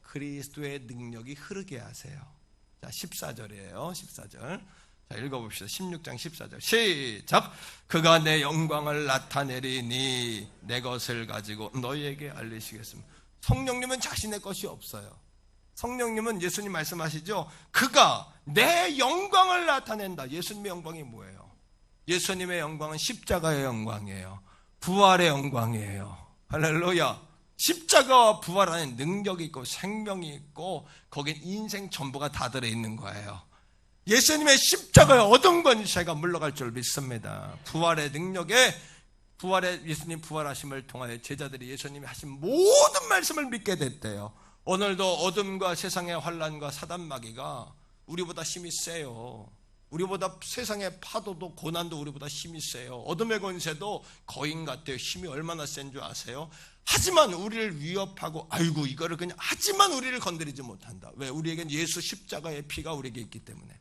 그리스도의 능력이 흐르게 하세요. 자, 14절이에요. 14절. 자, 읽어봅시다. 16장 14절. 시작. 그가 내 영광을 나타내리니 내 것을 가지고 너희에게 알리시겠습니다. 성령님은 자신의 것이 없어요. 성령님은 예수님 말씀하시죠. 그가 내 영광을 나타낸다. 예수님의 영광이 뭐예요? 예수님의 영광은 십자가의 영광이에요. 부활의 영광이에요. 할렐루야. 십자가와 부활 안에 능력이 있고 생명이 있고 거긴 인생 전부가 다 들어있는 거예요. 예수님의 십자가에 얻은 건 제가 물러갈 줄 믿습니다. 부활의 능력에 예수님 부활하심을 통하여 제자들이 예수님이 하신 모든 말씀을 믿게 됐대요. 오늘도 어둠과 세상의 환난과 사단마귀가 우리보다 힘이 세요. 우리보다 세상의 파도도 고난도 우리보다 힘이 세요. 어둠의 권세도 거인 같아요. 힘이 얼마나 센 줄 아세요? 하지만 우리를 위협하고 아이고 이거를 그냥 하지만 우리를 건드리지 못한다. 왜? 우리에겐 예수 십자가의 피가 우리에게 있기 때문에.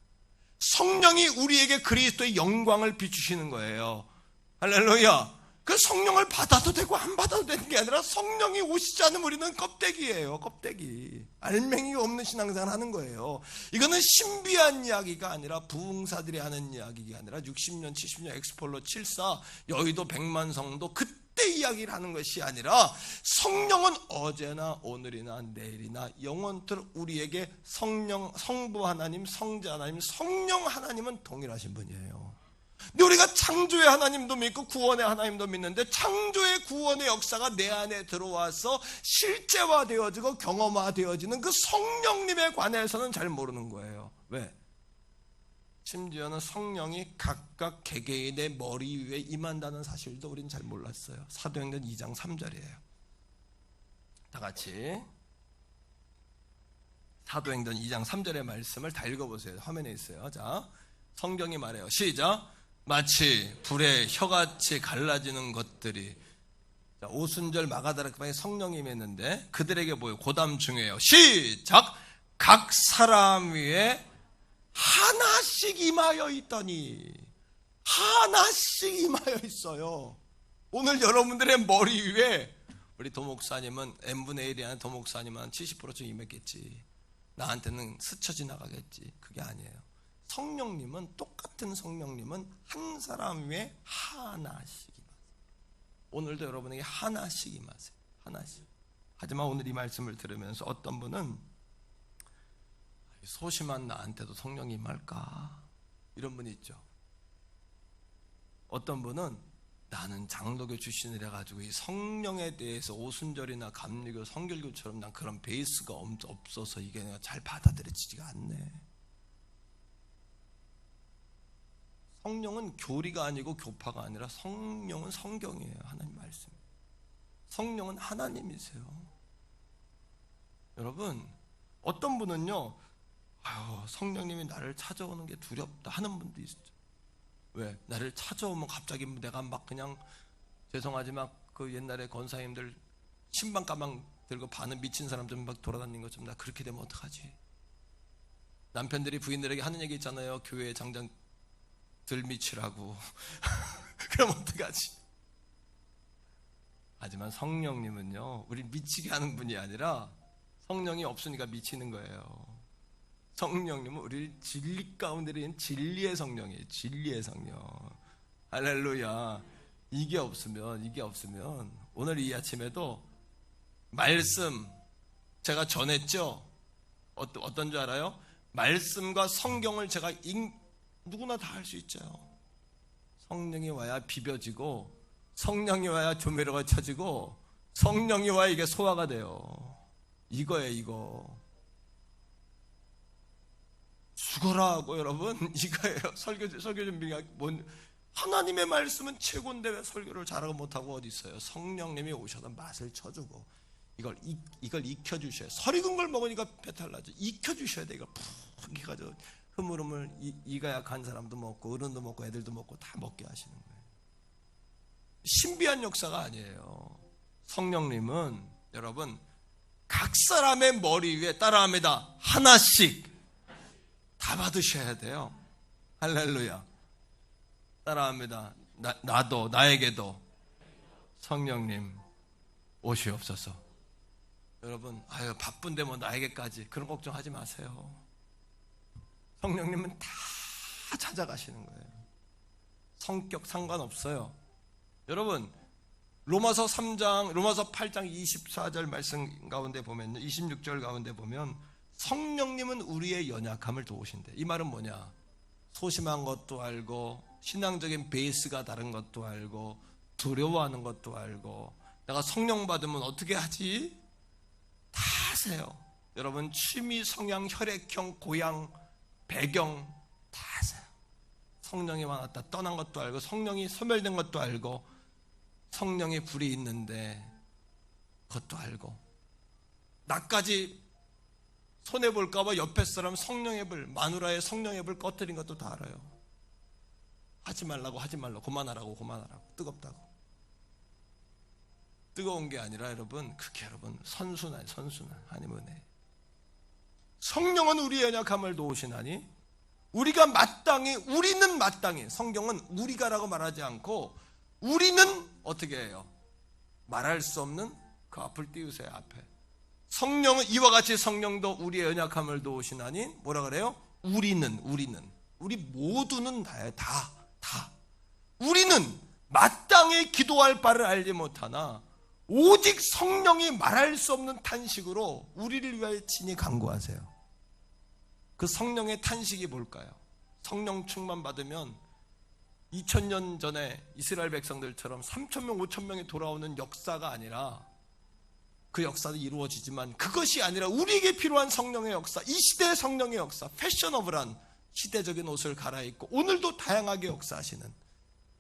성령이 우리에게 그리스도의 영광을 비추시는 거예요. 할렐루야. 그 성령을 받아도 되고 안 받아도 되는 게 아니라 성령이 오시지 않으면 우리는 껍데기예요. 껍데기. 알맹이가 없는 신앙생활 하는 거예요. 이거는 신비한 이야기가 아니라 부흥사들이 하는 이야기가 아니라 60년 70년 엑스폴로 74 여의도 100만 성도 그때 이야기를 하는 것이 아니라 성령은 어제나 오늘이나 내일이나 영원토록 우리에게 성부 하나님, 성자 하나님, 성령 하나님은 동일하신 분이에요. 근데 우리가 창조의 하나님도 믿고 구원의 하나님도 믿는데 창조의 구원의 역사가 내 안에 들어와서 실제화되어지고 경험화되어지는 그 성령님에 관해서는 잘 모르는 거예요. 왜? 심지어는 성령이 각각 개개인의 머리 위에 임한다는 사실도 우리는 잘 몰랐어요. 사도행전 2장 3절이에요. 다 같이 사도행전 2장 3절의 말씀을 다 읽어보세요. 화면에 있어요. 자, 성경이 말해요. 시작. 마치 불에 혀같이 갈라지는 것들이. 자, 오순절 마가다락방에 성령이 임했는데 그들에게 뭐예요? 고담 중에요. 시작. 각 사람 위에 하나씩 임하여 있더니. 하나씩 임하여 있어요. 오늘 여러분들의 머리 위에 우리 도목사님은 n분의 1이 아니라 도목사님은 70%쯤 임했겠지. 나한테는 스쳐 지나가겠지. 그게 아니에요. 성령님은 똑같은 성령님은 한 사람 위에 하나씩 임하세요. 오늘도 여러분에게 하나씩 임하세요. 하나씩. 하지만 오늘 이 말씀을 들으면서 어떤 분은 소심한 나한테도 성령이 임할까? 이런 분이 있죠. 어떤 분은 나는 장로교 출신이라 가지고 이 성령에 대해서 오순절이나 감리교, 성결교처럼 난 그런 베이스가 없어서 이게 내가 잘 받아들여지지가 않네. 성령은 교리가 아니고 교파가 아니라 성령은 성경이에요. 하나님 말씀. 성령은 하나님이세요. 여러분, 어떤 분은요, 성령님이 나를 찾아오는 게 두렵다 하는 분도 있죠. 왜? 나를 찾아오면 갑자기 내가 막 그냥 죄송하지만 그 옛날에 권사님들 신방 가방 들고 반은 미친 사람들 막 돌아다니는 것처럼 나 그렇게 되면 어떡하지? 남편들이 부인들에게 하는 얘기 있잖아요. 교회에 장장 들미치라고. 그럼 어떡하지? 하지만 성령님은요, 우리 미치게 하는 분이 아니라 성령이 없으니까 미치는 거예요. 성령님은 우리 진리 가운데 있는 진리의 성령이에요. 진리의 성령. 할렐루야. 이게 없으면 오늘 이 아침에도 말씀 제가 전했죠. 어떤 줄 알아요? 말씀과 성경을 제가 누구나 다 할 수 있죠. 성령이 와야 비벼지고 성령이 와야 조미료가 쳐지고 성령이 와야 이게 소화가 돼요. 이거예요. 이거 죽어라고 여러분. 이거예요. 설교 준비가 하나님의 말씀은 최고인데 왜 설교를 잘하고 못하고 어디 있어요? 성령님이 오셔서 맛을 쳐주고 이걸 익혀주셔야. 설익은 걸 먹으니까 배탈 나죠. 익혀주셔야 돼. 이걸 푹 익혀가지고 흐물흐물 이가 약한 사람도 먹고 어른도 먹고 애들도 먹고 다 먹게 하시는 거예요. 신비한 역사가 아니에요. 성령님은 여러분 각 사람의 머리 위에 따라합니다. 하나씩 다 받으셔야 돼요. 할렐루야. 따라합니다. 나도, 나에게도 성령님 오시옵소서. 여러분, 바쁜데 뭐 나에게까지 그런 걱정하지 마세요. 성령님은 다 찾아가시는 거예요. 성격 상관없어요. 여러분, 로마서 3장, 로마서 8장 24절 말씀 가운데 보면, 26절 가운데 보면 성령님은 우리의 연약함을 도우신대. 이 말은 뭐냐? 소심한 것도 알고, 신앙적인 베이스가 다른 것도 알고, 두려워하는 것도 알고, 내가 성령 받으면 어떻게 하지? 다 아세요. 여러분, 취미, 성향, 혈액형, 고향, 배경 다 아세요. 성령이 왔다 떠난 것도 알고, 성령이 소멸된 것도 알고, 성령의 불이 있는데 그것도 알고, 나까지 손해볼까봐 옆에 사람 성령의 불, 마누라의 성령의 불 꺼뜨린 것도 다 알아요. 하지 말라고, 그만하라고, 뜨겁다고. 뜨거운 게 아니라 여러분, 그게 여러분 선순환 하나님 은혜. 성령은 우리의 연약함을 도우시나니 우리는 마땅히, 성경은 우리가라고 말하지 않고 우리는 어떻게 해요? 말할 수 없는 그 앞을 띄우세요. 앞에 성령은 이와 같이 성령도 우리의 연약함을 도우시나니 뭐라 그래요? 우리 모두는 다예요. 다 우리는 마땅히 기도할 바를 알지 못하나 오직 성령이 말할 수 없는 탄식으로 우리를 위하여 친히 간구하세요. 그 성령의 탄식이 뭘까요? 성령 충만 받으면 2000년 전에 이스라엘 백성들처럼 3000명, 5000명이 돌아오는 역사가 아니라, 그 역사도 이루어지지만 그것이 아니라 우리에게 필요한 성령의 역사, 이 시대의 성령의 역사, 패셔너블한 시대적인 옷을 갈아입고 오늘도 다양하게 역사하시는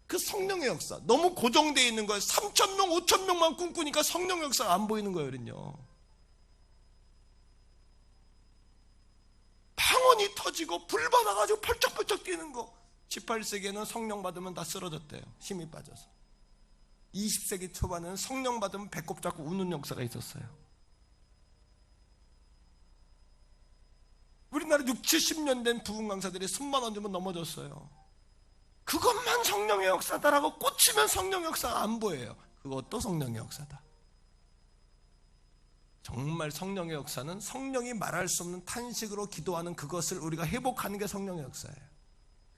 그 성령의 역사. 너무 고정되어 있는 거예요. 3000명, 5000명만 꿈꾸니까 성령의 역사가 안 보이는 거예요. 방언이 터지고 불 받아가지고 펄쩍펄쩍 뛰는 거. 18세기에는 성령 받으면 다 쓰러졌대요. 힘이 빠져서. 20세기 초반에는 성령 받으면 배꼽 잡고 우는 역사가 있었어요. 우리나라 60, 70년 된 부흥 강사들이 숨만 얹으면 넘어졌어요. 그것만 성령의 역사다라고 꽂히면 성령의 역사가 안 보여요. 그것도 성령의 역사다. 정말 성령의 역사는 성령이 말할 수 없는 탄식으로 기도하는 그것을 우리가 회복하는 게 성령의 역사예요.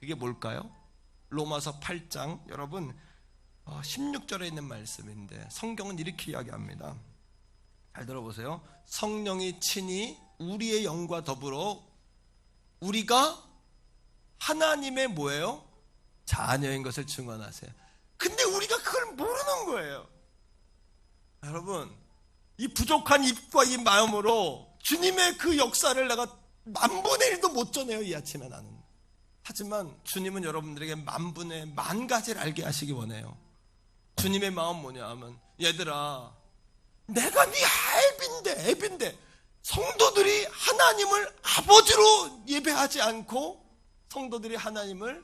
그게 뭘까요? 로마서 8장, 여러분 16절에 있는 말씀인데 성경은 이렇게 이야기합니다. 잘 들어보세요. 성령이 친히 우리의 영과 더불어 우리가 하나님의 뭐예요? 자녀인 것을 증언하세요. 근데 우리가 그걸 모르는 거예요. 여러분, 이 부족한 입과 이 마음으로 주님의 그 역사를 내가 10,000분의 1도 못 전해요. 이 아침에 나는. 하지만 주님은 여러분들에게 10,000분의 10,000가지를 알게 하시기 원해요. 주님의 마음 뭐냐 하면, 얘들아, 내가 네 애비인데 성도들이 하나님을 아버지로 예배하지 않고 성도들이 하나님을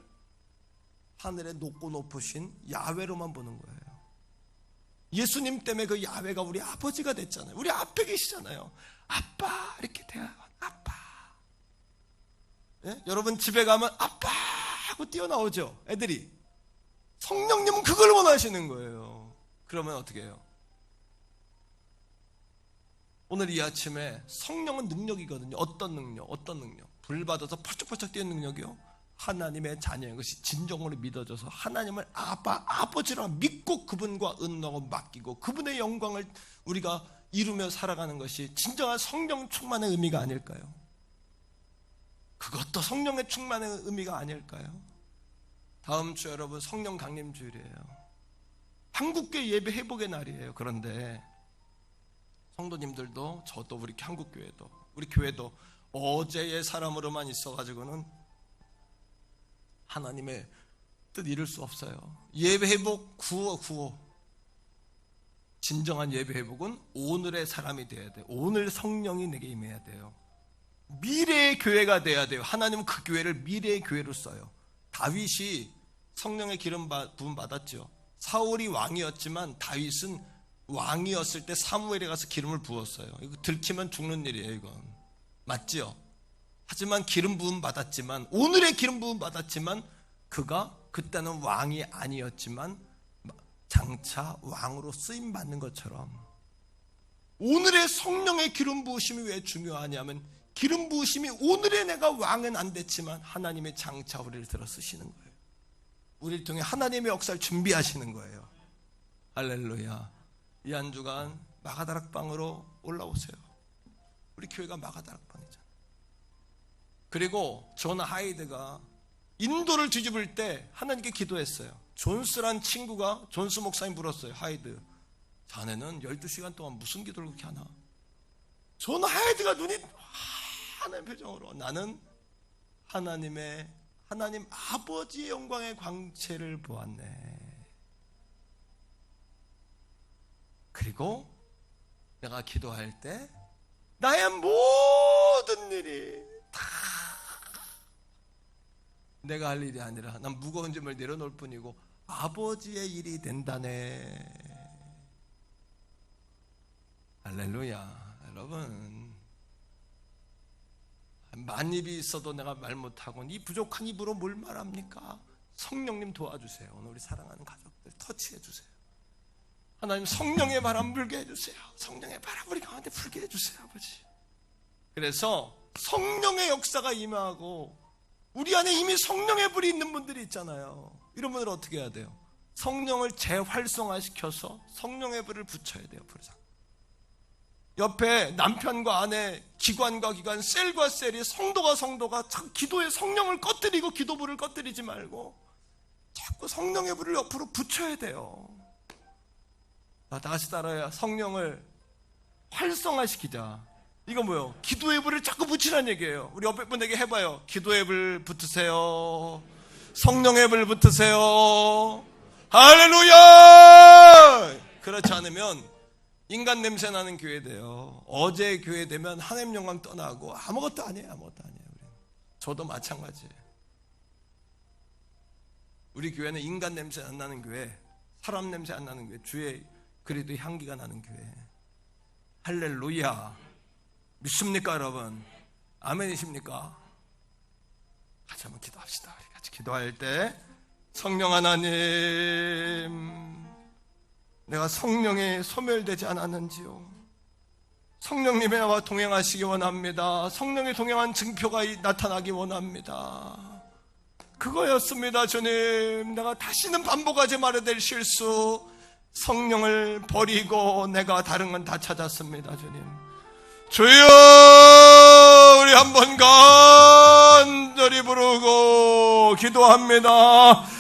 하늘에 높고 높으신 야훼로만 보는 거예요. 예수님 때문에 그 야훼가 우리 아버지가 됐잖아요. 우리 앞에 계시잖아요. 아빠 이렇게 대요. 아빠. 예? 여러분 집에 가면 아빠 하고 뛰어나오죠. 애들이. 성령님은 그걸 원하시는 거예요. 그러면 어떻게 해요? 오늘 이 아침에 성령은 능력이거든요. 어떤 능력? 불 받아서 펄쩍펄쩍 뛰는 능력이요. 하나님의 자녀인 것이 진정으로 믿어져서 하나님을 아버지라 믿고 그분과 은하고 맡기고 그분의 영광을 우리가 이루며 살아가는 것이 진정한 성령 충만의 의미가 아닐까요? 그것도 성령의 충만의 의미가 아닐까요? 다음 주 여러분 성령 강림 주일이에요. 한국교회 예배 회복의 날이에요. 그런데 성도님들도 저도 우리 한국교회도 우리 교회도 어제의 사람으로만 있어가지고는 하나님의 뜻 이룰 수 없어요. 예배 회복 구호. 진정한 예배 회복은 오늘의 사람이 돼야 돼요. 오늘 성령이 내게 임해야 돼요. 미래의 교회가 돼야 돼요. 하나님은 그 교회를 미래의 교회로 써요. 다윗이 성령의 기름 부음 받았죠. 사울이 왕이었지만 다윗은 왕이었을 때 사무엘이 가서 기름을 부었어요. 이거 들키면 죽는 일이에요, 이건. 맞지요? 하지만 기름 부음 받았지만, 오늘의 기름 부음 받았지만, 그가 그때는 왕이 아니었지만 장차 왕으로 쓰임 받는 것처럼, 오늘의 성령의 기름 부으심이 왜 중요하냐면, 기름 부으심이 오늘의 내가 왕은 안 됐지만 하나님의 장차 우리를 들어 쓰시는 거예요. 우리를 통해 하나님의 역사를 준비하시는 거예요. 할렐루야. 이 한 주간 마가다락방으로 올라오세요. 우리 교회가 마가다락방이잖아요. 그리고 존 하이드가 인도를 뒤집을 때 하나님께 기도했어요. 존스란 친구가 존스 목사님 물었어요. 하이드, 자네는 12시간 동안 무슨 기도를 그렇게 하나? 존 하이드가 눈이 하는 표정으로, 나는 하나님 아버지의 영광의 광채를 보았네. 그리고 내가 기도할 때 나의 모든 일이 다 내가 할 일이 아니라 난 무거운 짐을 내려놓을 뿐이고 아버지의 일이 된다네. 할렐루야. 여러분, 만입이 있어도 내가 말 못하고 이 부족한 입으로 뭘 말합니까? 성령님 도와주세요. 오늘 우리 사랑하는 가족들 터치해 주세요. 하나님, 성령의 바람 불게 해주세요. 성령의 바람 우리 가운데 불게 해주세요, 아버지. 그래서 성령의 역사가 임하고, 우리 안에 이미 성령의 불이 있는 분들이 있잖아요. 이런 분들은 어떻게 해야 돼요? 성령을 재활성화시켜서 성령의 불을 붙여야 돼요. 불상. 옆에 남편과 아내, 기관과 기관, 셀과 셀이, 성도가 자꾸 기도의 성령을 꺼뜨리고 기도불을 꺼뜨리지 말고 자꾸 성령의 불을 옆으로 붙여야 돼요. 다시 따라야. 성령을 활성화시키자. 이거 뭐예요? 기도의 불을 자꾸 붙이라는 얘기예요. 우리 옆에 분에게 해봐요. 기도의 불 붙으세요. 성령의 불 붙으세요. 할렐루야! 그렇지 않으면 인간 냄새 나는 교회 돼요. 어제 교회 되면 하나님 영광 떠나고 아무것도 아니에요. 아무것도 아니에요. 저도 마찬가지예요. 우리 교회는 인간 냄새 안 나는 교회, 사람 냄새 안 나는 교회, 주의 그래도 향기가 나는 교회. 할렐루야. 믿습니까, 여러분? 아멘이십니까? 같이 한번 기도합시다. 우리 같이 기도할 때, 성령 하나님, 내가 성령에 소멸되지 않았는지요? 성령님이 나와 동행하시기 원합니다. 성령의 동행한 증표가 나타나기 원합니다. 그거였습니다. 주님, 내가 다시는 반복하지 말아야 될 실수, 성령을 버리고 내가 다른 건 다 찾았습니다. 주님, 주여, 우리 한번 간절히 부르고 기도합니다.